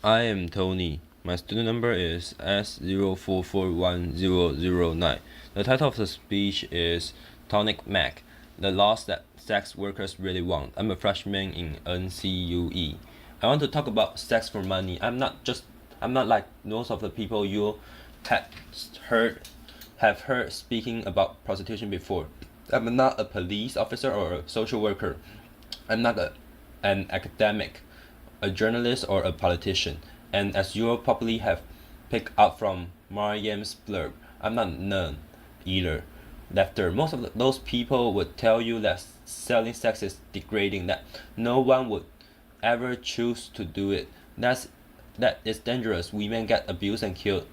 I am Tony. My student number is S04410009. The title of the speech is Toni Mac, The Laws That Sex Workers Really Want. I'm a freshman in NCUE. I want to talk about sex for money. I'm not like most of the people you have heard speaking about prostitution before. I'm not a police officer or a social worker. I'm not an academic, a journalist, or a politician. And as you probably have picked up from Mariam's blurb, I'm not none either. Most of those people would tell you that selling sex is degrading, that no one would ever choose to do it. That is dangerous. Women get abused and killed.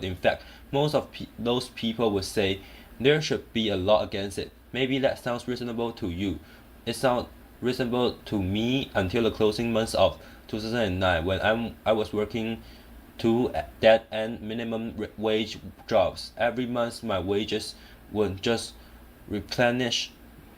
In fact, most of those people would say there should be a law against it. Maybe that sounds reasonable to you. It sounds reasonable to me until the closing months of 2009 when I was working two dead-end minimum wage jobs. Every month my wages would just replenish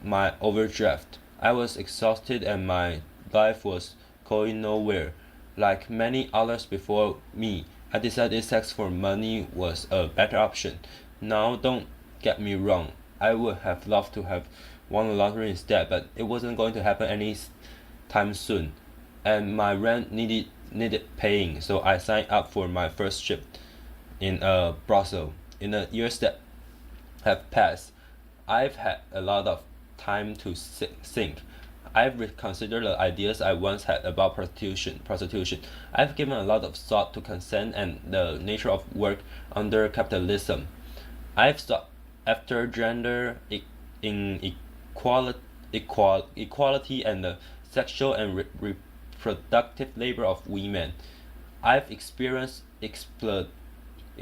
my overdraft. I was exhausted and my life was going nowhere. Like many others before me, I decided sex for money was a better option. Now don't get me wrong, I would have loved to have won the lottery instead, but it wasn't going to happen any time soon. And my rent needed paying, so I signed up for my first shift in a brothel. In the years that have passed, I've had a lot of time to think. I've reconsidered the ideas I once had about prostitution. I've given a lot of thought to consent and the nature of work under capitalism. I've sought after gender equality and the sexual and reproductive labor of women. I've experienced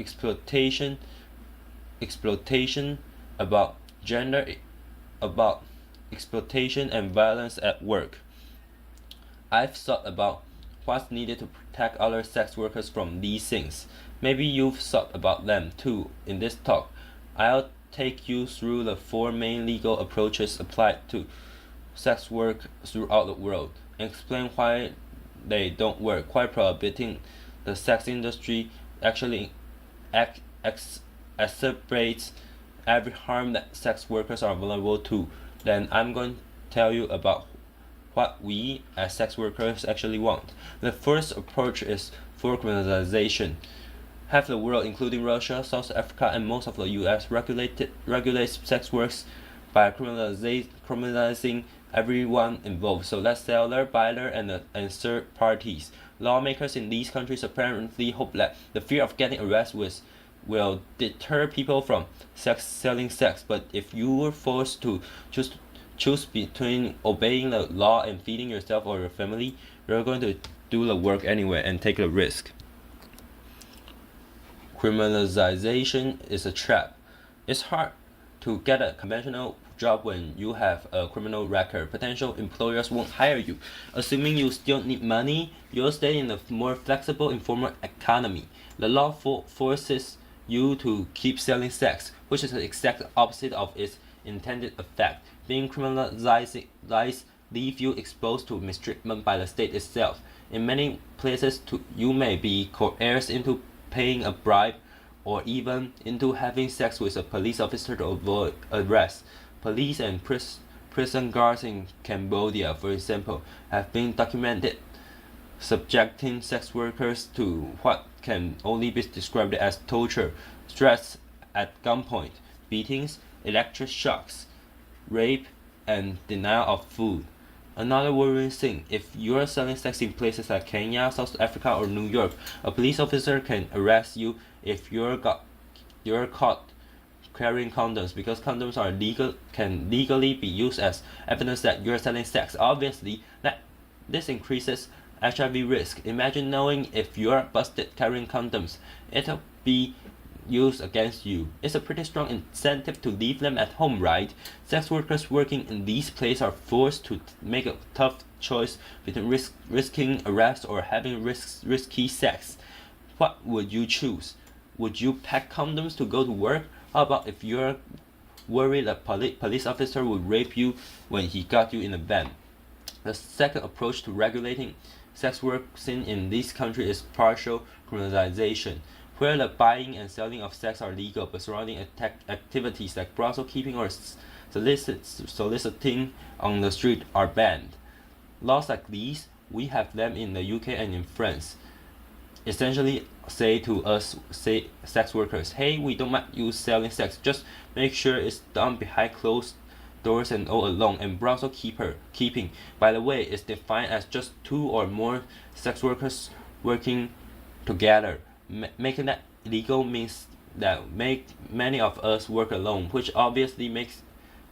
exploitation about gender, about exploitation and violence at work. I've thought about what's needed to protect other sex workers from these things. Maybe you've thought about them too. In this talk, I'll take you through the four main legal approaches applied to sex work throughout the world, and explain why they don't work, why prohibiting the sex industry actually exacerbates every harm that sex workers are vulnerable to. Then I'm going to tell you about what we as sex workers actually want. The first approach is for criminalization. Half the world, including Russia, South Africa, and most of the US, regulates sex works by criminalizing everyone involved. So that's seller, buyer, and third parties. Lawmakers in these countries apparently hope that the fear of getting arrested will deter people from selling sex. But if you were forced to choose between obeying the law and feeding yourself or your family, you're going to do the work anyway and take the risk. Criminalization is a trap. It's hard to get a conventional job when you have a criminal record. Potential employers won't hire you. Assuming you still need money, you'll stay in a more flexible, informal economy. The law forces you to keep selling sex, which is the exact opposite of its intended effect. Being criminalized leaves you exposed to mistreatment by the state itself. In many places, you may be coerced into paying a bribe or even into having sex with a police officer to avoid arrest. Police and prison guards in Cambodia, for example, have been documented subjecting sex workers to what can only be described as torture, threats at gunpoint, beatings, electric shocks, rape, and denial of food. Another worrying thing, if you're selling sex in places like Kenya, South Africa, or New York, a police officer can arrest you if you're caught carrying condoms, because condoms can legally be used as evidence that you're selling sex. Obviously, this increases HIV risk. Imagine knowing if you're busted carrying condoms, it'll be used against you. It's a pretty strong incentive to leave them at home, right? Sex workers working in these places are forced to make a tough choice between risking arrest or having risky sex. What would you choose? Would you pack condoms to go to work? How about if you're worried that police officer would rape you when he got you in a van? The second approach to regulating sex work scene in this country is partial criminalization, where the buying and selling of sex are legal, but surrounding activities like brothel keeping or soliciting on the street are banned. Laws like these, we have them in the UK and in France, essentially say to us, sex workers, hey, we don't mind you selling sex, just make sure it's done behind closed doors and all alone. And brothel keeping, by the way, is defined as just 2 or more sex workers working together. Making that legal means that many of us work alone, which obviously makes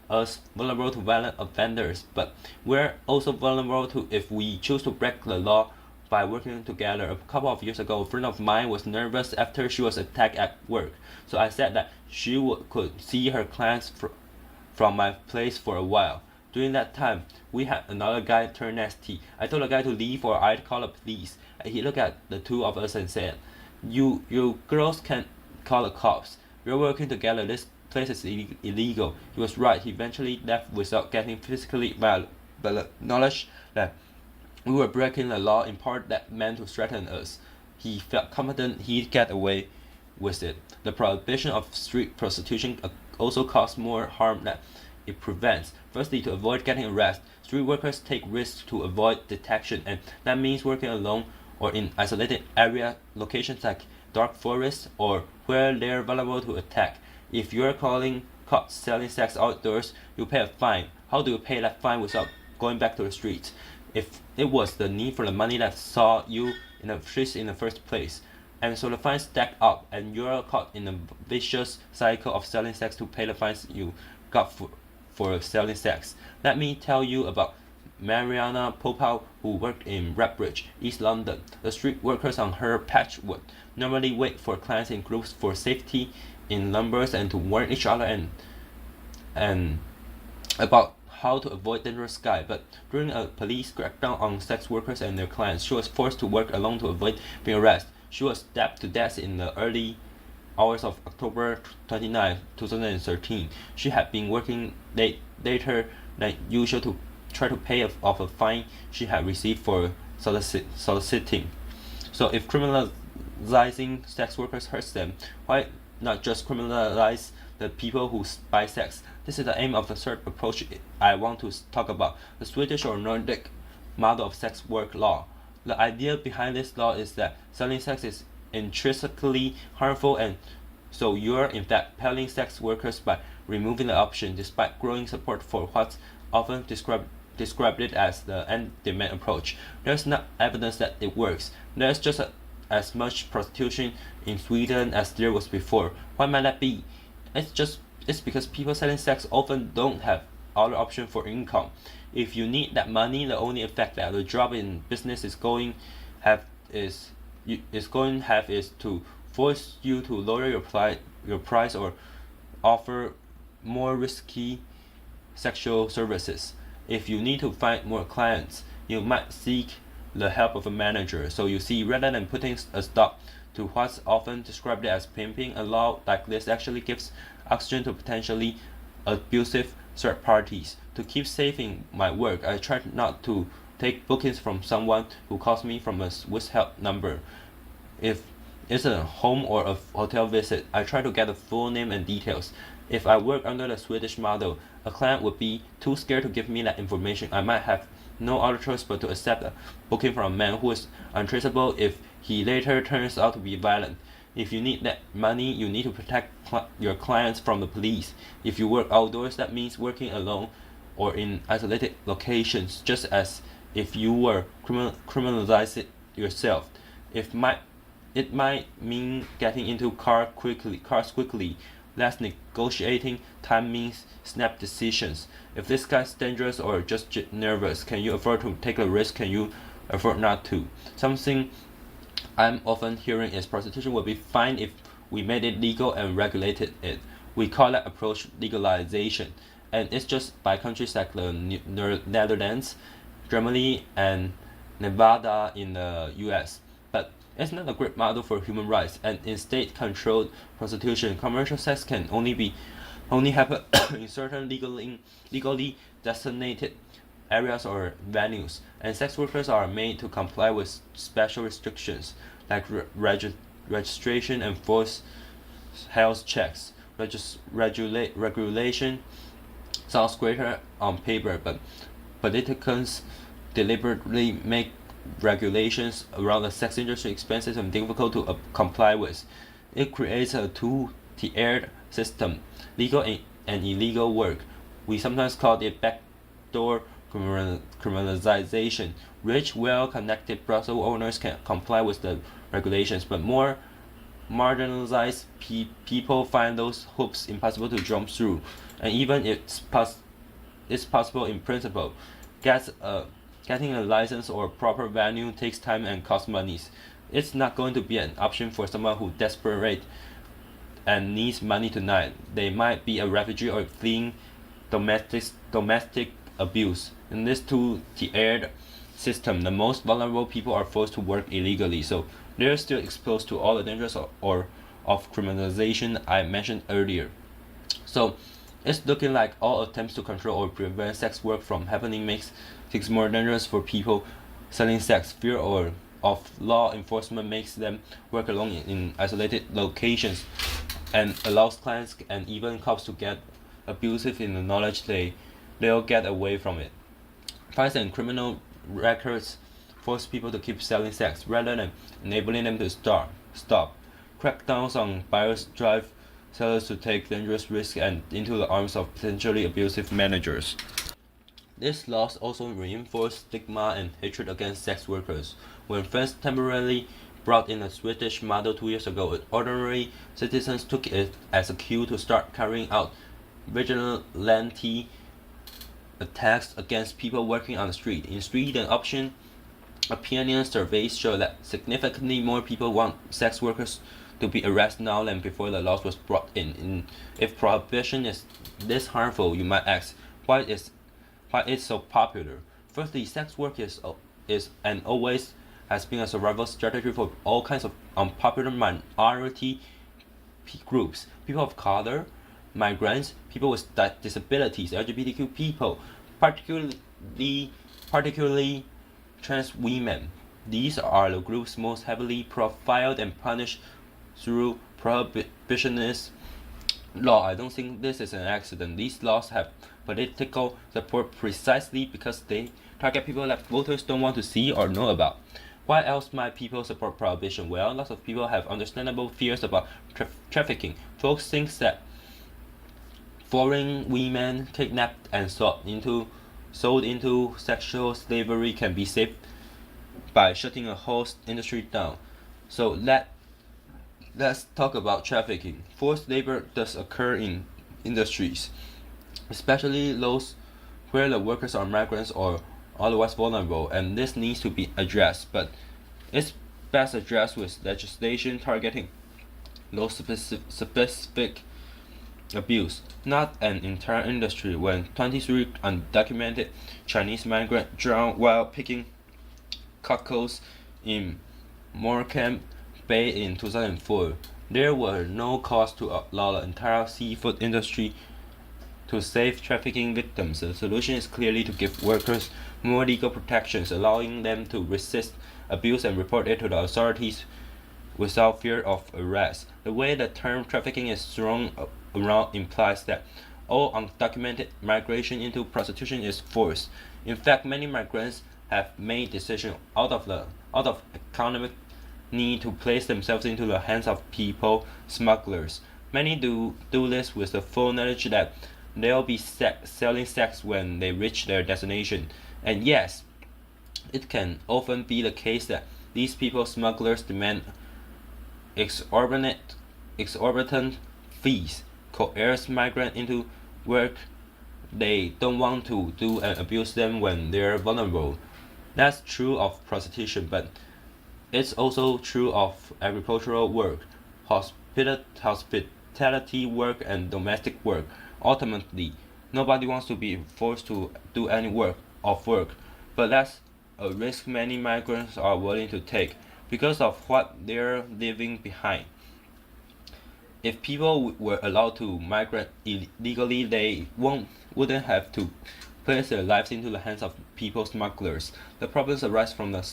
us vulnerable to violent offenders, but we're also vulnerable to if we choose to break the law by working together. A couple of years ago, a friend of mine was nervous after she was attacked at work, so I said that she could see her clients from my place for a while. During that time, we had another guy turn nasty. I told the guy to leave or I'd call the police. He looked at the two of us and said, You girls can't call the cops. We're working together. This place is illegal. He was right. He eventually left without getting physically violent, but acknowledged that we were breaking the law in part that meant to threaten us. He felt confident he'd get away with it. The prohibition of street prostitution also caused more harm than it prevents. Firstly, to avoid getting arrested, street workers take risks to avoid detection, and that means working alone or in isolated locations like dark forests or where they're vulnerable to attack. If you're caught selling sex outdoors, you pay a fine. How do you pay that fine without going back to the streets? If it was the need for the money that saw you in the streets in the first place. And so the fines stack up, and you're caught in a vicious cycle of selling sex to pay the fines you got for selling sex. Let me tell you about Mariana Popal, who worked in Redbridge, East London. The street workers on her patch would normally wait for clients in groups for safety in numbers and to warn each other and about how to avoid dangerous guy. But during a police crackdown on sex workers and their clients, she was forced to work alone to avoid being arrested. She was stabbed to death in the early hours of October 29, 2013. She had been working later than usual to try to pay off a fine she had received for soliciting. So if criminalizing sex workers hurts them, why not just criminalize the people who buy sex? This is the aim of the third approach I want to talk about, the Swedish or Nordic model of sex work law. The idea behind this law is that selling sex is intrinsically harmful, and so you're in fact pelling sex workers by removing the option, despite growing support for what's often described it as the end-demand approach. There's not evidence that it works. There's just as much prostitution in Sweden as there was before. Why might that be? It's because people selling sex often don't have other option for income. If you need that money, the only effect that the job in business is going to have is to force you to lower your price or offer more risky sexual services. If you need to find more clients, you might seek the help of a manager. So you see, rather than putting a stop to what's often described as pimping, a law like this actually gives oxygen to potentially abusive third parties. To keep saving my work, I try not to take bookings from someone who calls me from a Swiss help number. If it's a home or a hotel visit, I try to get the full name and details. If I work under the Swedish model, a client would be too scared to give me that information. I might have no other choice but to accept a booking from a man who is untraceable if he later turns out to be violent. If you need that money, you need to protect your clients from the police. If you work outdoors, that means working alone or in isolated locations, just as if you were criminalized it yourself. It might mean getting into cars quickly. Less negotiating time means snap decisions. If this guy's dangerous or just nervous, can you afford to take a risk? Can you afford not to? Something I'm often hearing is prostitution would be fine if we made it legal and regulated it. We call that approach legalization, and it's just by countries like the Netherlands, Germany, and Nevada in the US. But it's not a great model for human rights, and in state-controlled prostitution, commercial sex can only happen in certain legally designated areas or venues, and sex workers are made to comply with special restrictions like registration and forced health checks. Regulation sounds greater on paper, but politicians deliberately make regulations around the sex industry expensive and difficult to comply with. It creates a two-tiered system, legal and illegal work. We sometimes call it backdoor criminalization. Rich, well-connected brothel owners can comply with the regulations, but more marginalized people find those hoops impossible to jump through. And even if it's possible in principle, getting a license or proper venue takes time and costs money. It's not going to be an option for someone who's desperate and needs money tonight. They might be a refugee or fleeing domestic abuse. In this two-tiered system, the most vulnerable people are forced to work illegally, so they're still exposed to all the dangers of criminalization I mentioned earlier. So it's looking like all attempts to control or prevent sex work from happening makes things more dangerous for people selling sex. Fear of law enforcement makes them work alone in isolated locations and allows clients and even cops to get abusive in the knowledge they'll get away from it. Fines and criminal records force people to keep selling sex rather than enabling them to stop. Crackdowns on buyers drive sellers to take dangerous risks and into the arms of potentially abusive managers. These laws also reinforce stigma and hatred against sex workers. When France temporarily brought in a Swedish model 2 years ago, ordinary citizens took it as a cue to start carrying out vigilante attacks against people working on the street. In Sweden, opinion surveys show that significantly more people want sex workers to be arrested now than before the laws was brought in. If prohibition is this harmful, you might ask, why it's so popular? Firstly, sex work is and always has been a survival strategy for all kinds of unpopular minority groups, people of color, migrants, people with disabilities, LGBTQ people, particularly trans women. These are the groups most heavily profiled and punished through prohibitionist law. I don't think this is an accident. These laws have political support precisely because they target people that voters don't want to see or know about. Why else might people support prohibition? Well, lots of people have understandable fears about trafficking. Folks think that foreign women kidnapped and sold into sexual slavery can be saved by shutting a whole industry down. So let's talk about trafficking. Forced labor does occur in industries, especially those where the workers are migrants or otherwise vulnerable, and this needs to be addressed, but it's best addressed with legislation targeting those specific abuse, not an entire industry. When 23 undocumented Chinese migrants drowned while picking cockles in Morecambe Bay in 2004, there were no costs to outlaw the entire seafood industry to save trafficking victims. The solution is clearly to give workers more legal protections, allowing them to resist abuse and report it to the authorities without fear of arrest. The way the term trafficking is thrown around implies that all undocumented migration into prostitution is forced. In fact, many migrants have made decisions out of economic need to place themselves into the hands of people smugglers. Many do this with the full knowledge that they'll be selling sex when they reach their destination. And yes, it can often be the case that these people smugglers demand exorbitant fees, coerce migrants into work they don't want to do, and abuse them when they're vulnerable. That's true of prostitution, but it's also true of agricultural work, hospitality work, and domestic work. Ultimately, nobody wants to be forced to do any work, but that's a risk many migrants are willing to take because of what they're leaving behind. If people were allowed to migrate illegally, they wouldn't have to place their lives into the hands of people smugglers. The problems arise from the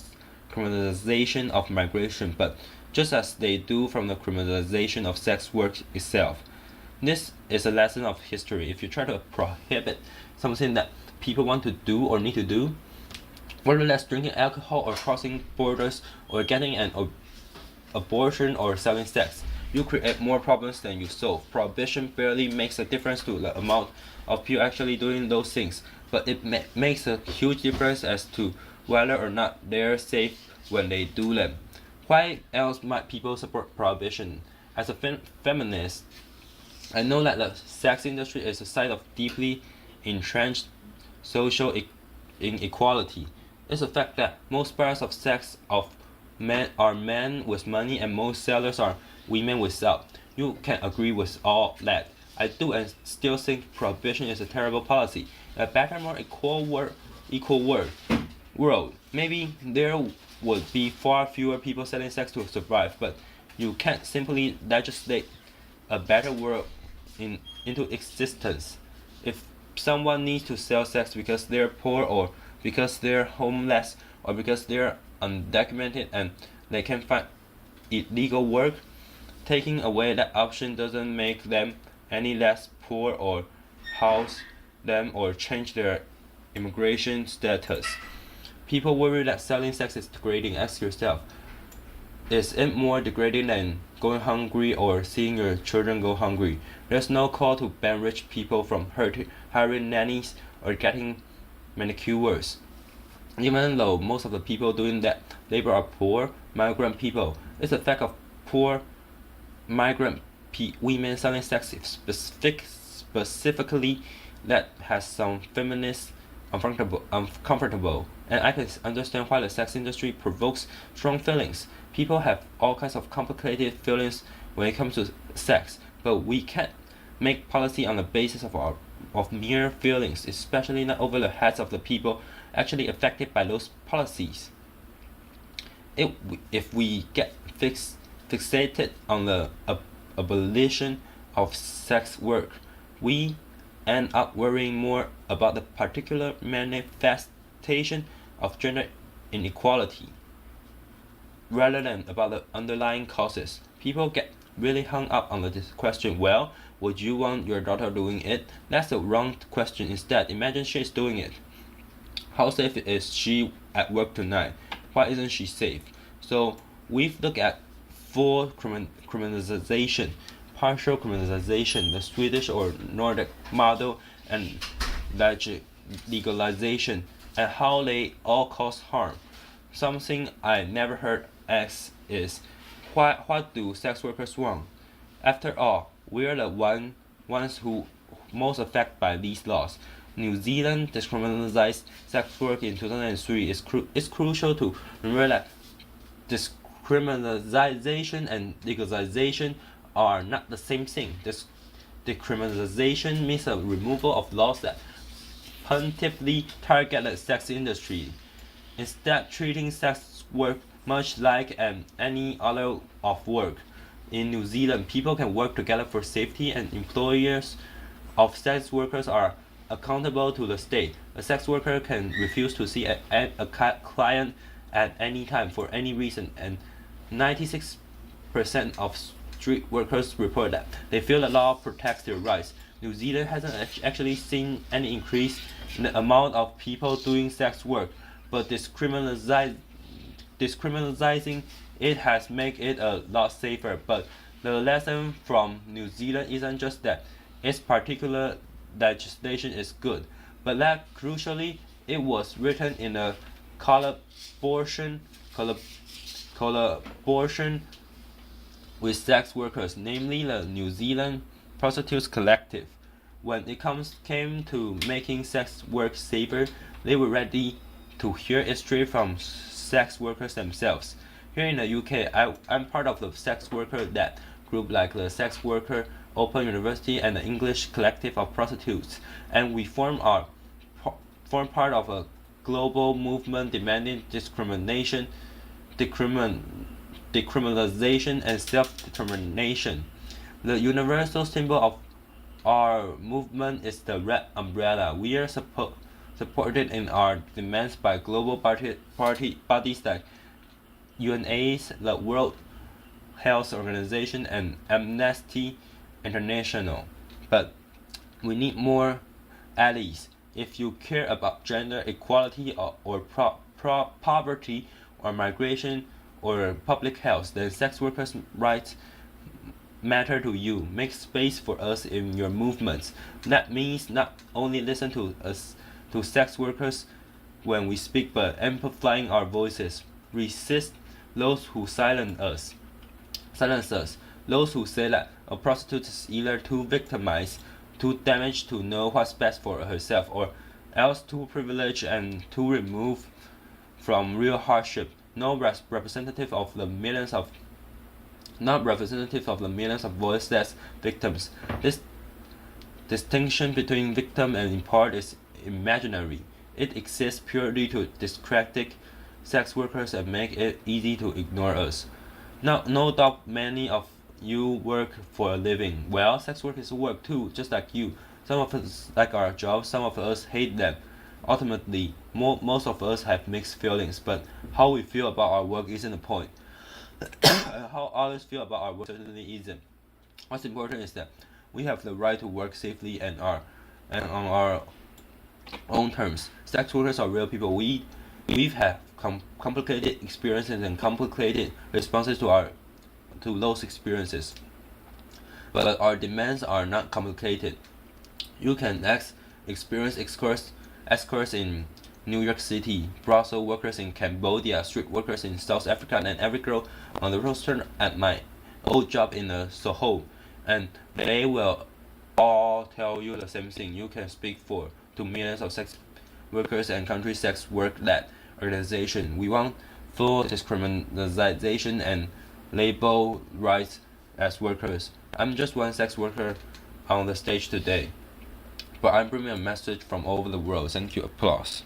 criminalization of migration, but just as they do from the criminalization of sex work itself. This is a lesson of history. If you try to prohibit something that people want to do or need to do, whether that's drinking alcohol or crossing borders or getting an abortion or selling sex, you create more problems than you solve. Prohibition barely makes a difference to the amount of people actually doing those things, but it makes a huge difference as to whether or not they're safe when they do them. Why else might people support prohibition? As a feminist, I know that the sex industry is a site of deeply entrenched social inequality. It's a fact that most buyers of sex of men are men with money and most sellers are women without. You can agree with all that. I do and still think prohibition is a terrible policy. A better, more equal world. Maybe there would be far fewer people selling sex to survive, but you can't simply legislate a better world into existence. If someone needs to sell sex because they're poor or because they're homeless or because they're undocumented and they can't find illegal work, taking away that option doesn't make them any less poor or house them or change their immigration status. People worry that selling sex is degrading. Ask yourself, is it more degrading than going hungry or seeing your children go hungry? There's no call to ban rich people from hiring nannies or getting manicures. Even though most of the people doing that labor are poor migrant people, it's a fact of poor migrant women selling sex specifically that has some feminists uncomfortable, and I can understand why the sex industry provokes strong feelings. People have all kinds of complicated feelings when it comes to sex, but we can't make policy on the basis of mere feelings, especially not over the heads of the people actually affected by those policies. If we get fixated on the abolition of sex work, we end up worrying more about the particular manifestation of gender inequality rather than about the underlying causes. People get really hung up on this question, well, would you want your daughter doing it? That's the wrong question. Instead, imagine she's doing it. How safe is she at work tonight? Why isn't she safe? So we've looked at full criminalization, partial criminalization, the Swedish or Nordic model, and legalization, and how they all cause harm. Something I never heard asked is, what do sex workers want? After all, we're the ones who most affected by these laws. New Zealand decriminalized sex work in 2003. It's crucial to remember that decriminalization and legalization are not the same thing. Decriminalization means a removal of laws that punitively target the sex industry, instead treating sex work much like any other of work. In New Zealand, people can work together for safety, and employers of sex workers are accountable to the state. A sex worker can refuse to see a client at any time for any reason, and 96% of street workers report that they feel the law protects their rights. New Zealand hasn't actually seen any increase in the amount of people doing sex work, but discriminalizing it has made it a lot safer. But the lesson from New Zealand isn't just that its particular legislation is good, but that crucially it was written in a collaboration with sex workers, namely the New Zealand Prostitutes Collective. When it came to making sex work safer, they were ready to hear it straight from sex workers themselves. Here in the UK, I'm part of the sex worker that group, like the Sex Worker Open University and the English Collective of Prostitutes, and we form part of a global movement demanding decriminalization and self-determination. The universal symbol of our movement is the red umbrella. We are supported in our demands by global bodies like UNAIDS, the World Health Organization, and Amnesty International. But we need more allies. If you care about gender equality or poverty or migration or public health, then sex workers' rights matter to you. Make space for us in your movements. That means not only listen to us, to sex workers when we speak, but amplifying our voices. Resist those who silence us. Those who say that a prostitute is either too victimized, too damaged to know what's best for herself, or else too privileged and too removed from real hardship. Not representative of the millions of voiceless victims. This distinction between victim and import is imaginary. It exists purely to discredit sex workers and make it easy to ignore us. Now, no doubt many of you work for a living. Well, sex work is work too, just like you. Some of us like our jobs, some of us hate them. Ultimately, most of us have mixed feelings, but how we feel about our work isn't the point. How others feel about our work certainly isn't. What's important is that we have the right to work safely and on our own terms. Sex workers are real people. We've had complicated experiences and complicated responses to those experiences. But our demands are not complicated. You can experience escorts in New York City, brothel workers in Cambodia, street workers in South Africa, and every girl on the roster at my old job in Soho, and they will all tell you the same thing. You can speak to millions of sex workers and country sex work-led organization. We want full discriminalization and label rights as workers. I'm just one sex worker on the stage today, but I'm bringing a message from all over the world. Thank you. Applause.